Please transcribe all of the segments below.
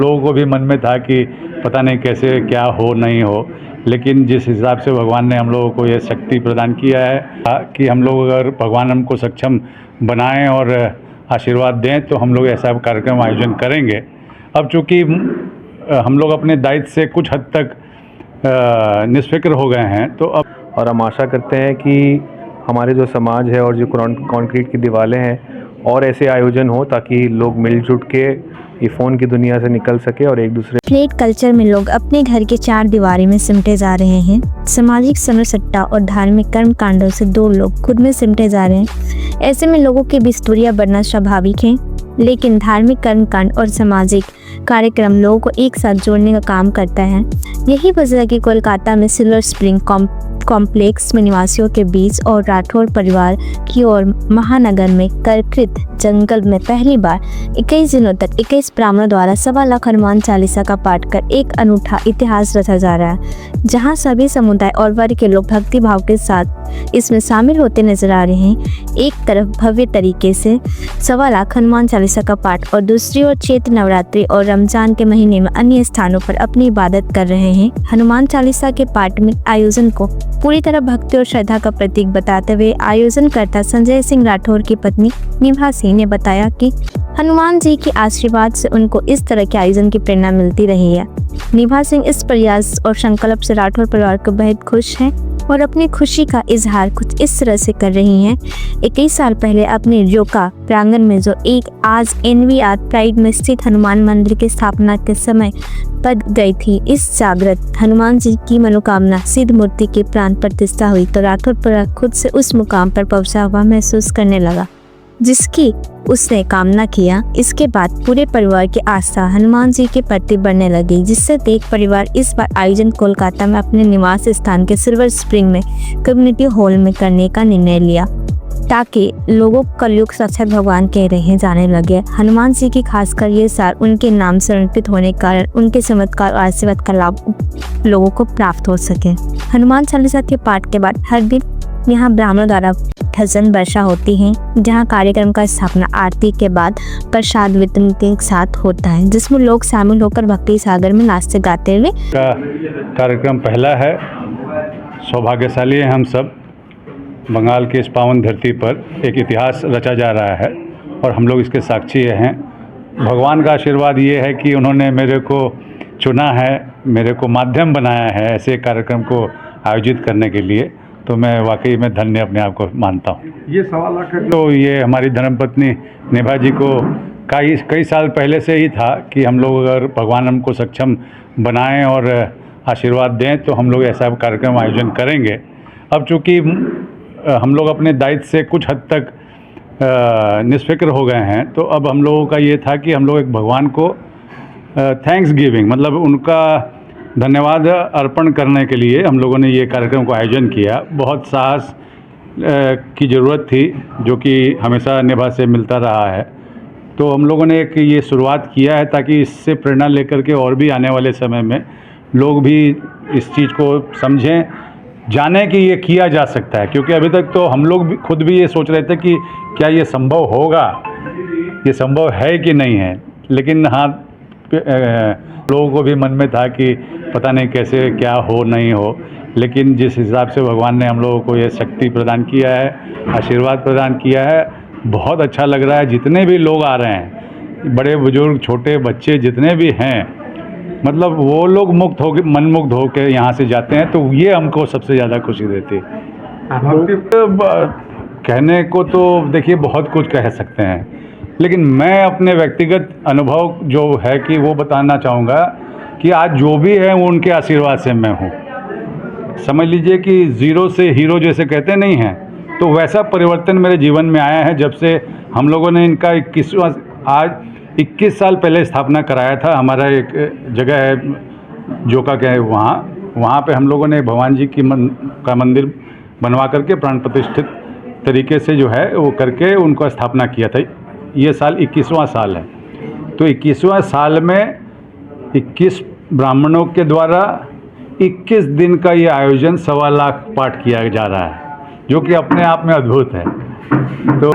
लोगों को भी मन में था कि पता नहीं कैसे क्या हो नहीं हो, लेकिन जिस हिसाब से भगवान ने हम लोगों को ये शक्ति प्रदान किया है कि हम लोग अगर भगवान हमको सक्षम बनाएं और आशीर्वाद दें तो हम लोग ऐसा कार्यक्रम आयोजन करेंगे। अब चूँकि हम लोग अपने दायित्व से कुछ हद तक निष्फिक्र हो गए हैं तो अब और हम आशा करते हैं कि हमारे जो समाज है और जो कंक्रीट की दीवारें हैं और ऐसे आयोजन हो ताकि लोग मिलजुल के ये फ़ोन की दुनिया से निकल सके और एक दूसरे फ्लैट कल्चर में लोग अपने घर के चार दीवारी में सिमटे जा रहे हैं। सामाजिक सन्नसट्टा और धार्मिक कर्म कांडों से दो लोग खुद में सिमटे जा रहे हैं। ऐसे में लोगों के बीच दूरियां बढ़ना स्वाभाविक है, लेकिन धार्मिक कर्मकांड और सामाजिक कार्यक्रम लोगों को एक साथ जोड़ने का काम करता है। यही वजह है कि कोलकाता में सिल्वर स्प्रिंग कॉम्प्लेक्स में निवासियों के बीच और राठौर परिवार की ओर महानगर में कर्कृत जंगल में पहली बार 21 दिनों तक 21 ब्राह्मणों द्वारा 1.25 लाख हनुमान चालीसा का पाठ कर एक अनूठा इतिहास रचा जा रहा है, जहां सभी समुदाय और वर्ग के लोग भक्ति भाव के साथ इसमें शामिल होते नजर आ रहे हैं। एक तरफ भव्य तरीके से 1.25 लाख हनुमान चालीसा का पाठ और दूसरी ओर चैत्र नवरात्रि और रमजान के महीने में अन्य स्थानों पर अपनी इबादत कर रहे हैं। हनुमान चालीसा के पाठ में आयोजन को पूरी तरह भक्ति और श्रद्धा का प्रतीक बताते हुए आयोजनकर्ता संजय सिंह राठौर की पत्नी निभा सिंह ने बताया कि हनुमान जी के आशीर्वाद से उनको इस तरह के आयोजन की प्रेरणा मिलती रही है। निभा सिंह इस प्रयास और संकल्प से राठौर परिवार को बेहद खुश हैं और अपनी खुशी का इजहार कुछ इस तरह से कर रही हैं। 21 साल पहले अपने जोका प्रांगण में जो एक आज NVR प्राइड में स्थित हनुमान मंदिर की स्थापना के समय बद गई थी, इस जागृत हनुमान जी की मनोकामना सिद्ध मूर्ति की प्राण प्रतिष्ठा हुई तो राठौर परिवार खुद से उस मुकाम पर पहुंचा हुआ महसूस करने लगा जिसकी उसने कामना किया। इसके बाद पूरे परिवार की आस्था हनुमान जी के प्रति बढ़ने लगी, जिससे देख परिवार इस बार आयोजन कोलकाता में अपने निवास स्थान के सिल्वर स्प्रिंग में कम्युनिटी हॉल में करने का निर्णय लिया ताकि लोगों कलयुग साक्षात भगवान कह रहे जाने लगे। हनुमान जी की खासकर ये साल उनके नाम से समर्पित होने के कारण उनके चमत्कार और आशीर्वाद का लाभ लोगों को प्राप्त हो सके। हनुमान चालीसा के पाठ के बाद हर दिन यहाँ ब्राह्मणों द्वारा भजन वर्षा होती है, जहाँ कार्यक्रम का स्थापना आरती के बाद प्रसाद वितरण के साथ होता है, जिसमें लोग शामिल होकर भक्ति सागर में नाचते गाते हुए कार्यक्रम पहला है। सौभाग्यशाली है हम सब, बंगाल की इस पावन धरती पर एक इतिहास रचा जा रहा है और हम लोग इसके साक्षी हैं। भगवान का आशीर्वाद ये है कि उन्होंने मेरे को चुना है, मेरे को माध्यम बनाया है ऐसे कार्यक्रम को आयोजित करने के लिए, तो मैं वाकई में धन्य अपने आप को मानता हूँ। ये 1.25 लाख तो ये हमारी धर्मपत्नी निभा जी को कई साल पहले से ही था कि हम लोग अगर भगवान हमको सक्षम बनाएं और आशीर्वाद दें तो हम लोग ऐसा कार्यक्रम आयोजन करेंगे। अब चूँकि हम लोग अपने दायित्व से कुछ हद तक निष्फिक्र हो गए हैं तो अब हम लोगों का ये था कि हम लोग एक भगवान को थैंक्स गिविंग मतलब उनका धन्यवाद अर्पण करने के लिए हम लोगों ने ये कार्यक्रम को आयोजन किया। बहुत साहस की ज़रूरत थी जो कि हमेशा निभा से मिलता रहा है, तो हम लोगों ने एक ये शुरुआत किया है ताकि इससे प्रेरणा लेकर के और भी आने वाले समय में लोग भी इस चीज़ को समझें, जाने कि ये किया जा सकता है। क्योंकि अभी तक तो हम लोग भी खुद भी ये सोच रहे थे कि क्या ये संभव होगा, ये संभव है कि नहीं है, लेकिन हाँ लोगों को भी मन में था कि पता नहीं कैसे क्या हो नहीं हो, लेकिन जिस हिसाब से भगवान ने हम लोगों को ये शक्ति प्रदान किया है, आशीर्वाद प्रदान किया है, बहुत अच्छा लग रहा है। जितने भी लोग आ रहे हैं, बड़े बुजुर्ग छोटे बच्चे जितने भी हैं, मतलब वो लोग मुक्त हो मनमुग्ध होकर यहाँ से जाते हैं, तो ये हमको सबसे ज़्यादा खुशी देती है। कहने को तो देखिए बहुत कुछ कह सकते हैं, लेकिन मैं अपने व्यक्तिगत अनुभव जो है कि वो बताना चाहूँगा कि आज जो भी है वो उनके आशीर्वाद से मैं हूँ। समझ लीजिए कि ज़ीरो से हीरो जैसे कहते नहीं हैं, तो वैसा परिवर्तन मेरे जीवन में आया है जब से हम लोगों ने इनका 21 साल पहले स्थापना कराया था। हमारा एक जगह है जोका के वहाँ पे हम लोगों ने भगवान जी का मंदिर बनवा करके प्राण प्रतिष्ठित तरीके से जो है वो करके उनको स्थापना किया था। ये साल 21वां साल है, तो 21वां साल में 21 ब्राह्मणों के द्वारा 21 दिन का ये आयोजन 1.25 लाख पाठ किया जा रहा है, जो कि अपने आप में अद्भुत है। तो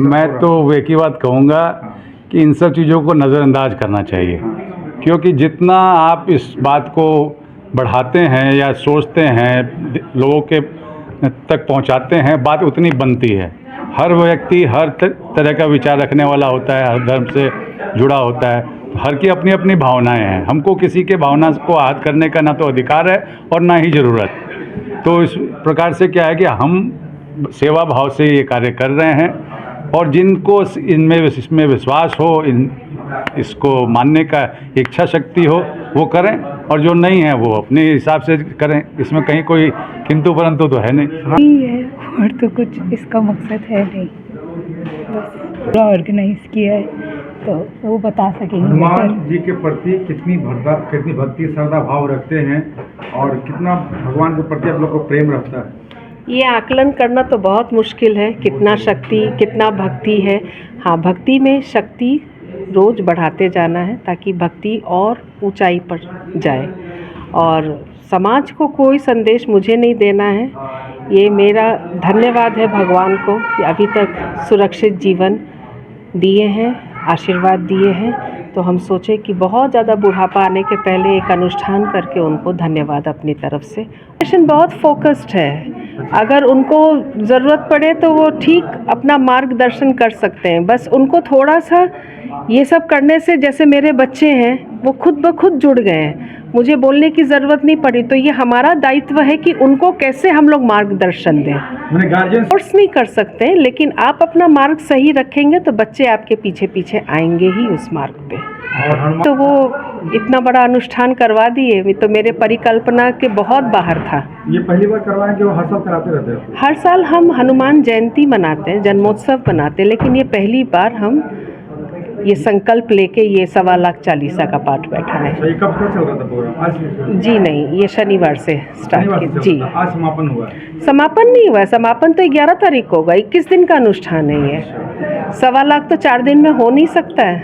मैं तो एक ही बात कहूँगा कि इन सब चीज़ों को नज़रअंदाज करना चाहिए। क्योंकि जितना आप इस बात को बढ़ाते हैं या सोचते हैं, लोगों के तक पहुंचाते हैं, बात उतनी बनती है। हर व्यक्ति हर तरह का विचार रखने वाला होता है, हर धर्म से जुड़ा होता है, हर की अपनी अपनी भावनाएं हैं। हमको किसी के भावना को आहत करने का ना तो अधिकार है और ना ही ज़रूरत। तो इस प्रकार से क्या है कि हम सेवा भाव से ये कार्य कर रहे हैं, और जिनको इसमें विश्वास हो, इसको मानने का इच्छा शक्ति हो, वो करें, और जो नहीं है वो अपने हिसाब से करें। इसमें कहीं कोई किंतु परंतु तो है नहीं है, और तो कुछ इसका मकसद है नहीं, बस पूरा ऑर्गेनाइज किया है तो वो बता सकेंगे। हनुमान जी के प्रति कितनी भक्ति श्रद्धा भाव रखते हैं, और कितना भगवान के प्रति आप लोग को प्रेम रहता है? ये आकलन करना तो बहुत मुश्किल है, कितना शक्ति कितना भक्ति है। हाँ, भक्ति में शक्ति रोज़ बढ़ाते जाना है ताकि भक्ति और ऊंचाई पर जाए। और समाज को कोई संदेश मुझे नहीं देना है, ये मेरा धन्यवाद है भगवान को कि अभी तक सुरक्षित जीवन दिए हैं, आशीर्वाद दिए हैं। तो हम सोचे कि बहुत ज़्यादा बुढ़ापा आने के पहले एक अनुष्ठान करके उनको धन्यवाद अपनी तरफ से। मिशन बहुत फोकस्ड है, अगर उनको ज़रूरत पड़े तो वो ठीक अपना मार्गदर्शन कर सकते हैं। बस उनको थोड़ा सा ये सब करने से, जैसे मेरे बच्चे हैं वो खुद ब खुद जुड़ गए हैं, मुझे बोलने की ज़रूरत नहीं पड़ी। तो ये हमारा दायित्व है कि उनको कैसे हम लोग मार्गदर्शन दें। गार्जियन फोर्स नहीं कर सकते, लेकिन आप अपना मार्ग सही रखेंगे तो बच्चे आपके पीछे पीछे आएंगे ही उस मार्ग पे। तो वो इतना बड़ा अनुष्ठान करवा दिए, तो मेरे परिकल्पना के बहुत बाहर था। ये पहली बार करवाएं कि वो हर साल कराते रहते हैं? हर साल हम हनुमान जयंती मनाते हैं, जन्मोत्सव मनाते हैं, लेकिन ये पहली बार हम ये संकल्प लेके ये 1.25 लाख चालीसा का पाठ बैठा है। ये कब तक चल रहा था प्रोग्राम? आज? जी नहीं, ये शनिवार से स्टार्ट किया जी। आज समापन हुआ है? समापन नहीं हुआ है, समापन तो 11 तारीख को होगा। 21 दिन का अनुष्ठान है ये। 1.25 लाख तो 4 दिन में हो नहीं सकता है।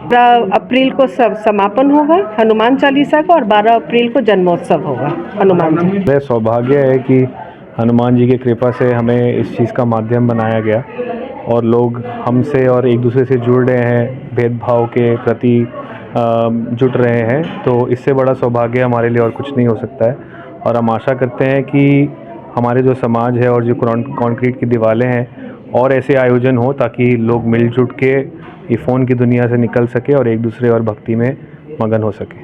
12 अप्रैल को समापन होगा हनुमान चालीसा का, और 12 अप्रैल को जन्मोत्सव होगा हनुमान जी। मेरा सौभाग्य है कि हनुमान जी की कृपा से हमें इस चीज़ का माध्यम बनाया गया, और लोग हमसे और एक दूसरे से जुड़ रहे हैं, भेदभाव के प्रति जुट रहे हैं। तो इससे बड़ा सौभाग्य हमारे लिए और कुछ नहीं हो सकता है। और हम आशा करते हैं कि हमारे जो समाज है और जो कंक्रीट की दीवारें हैं, और ऐसे आयोजन हो ताकि लोग मिलजुट के ये फ़ोन की दुनिया से निकल सके और एक दूसरे और भक्ति में मगन हो सके।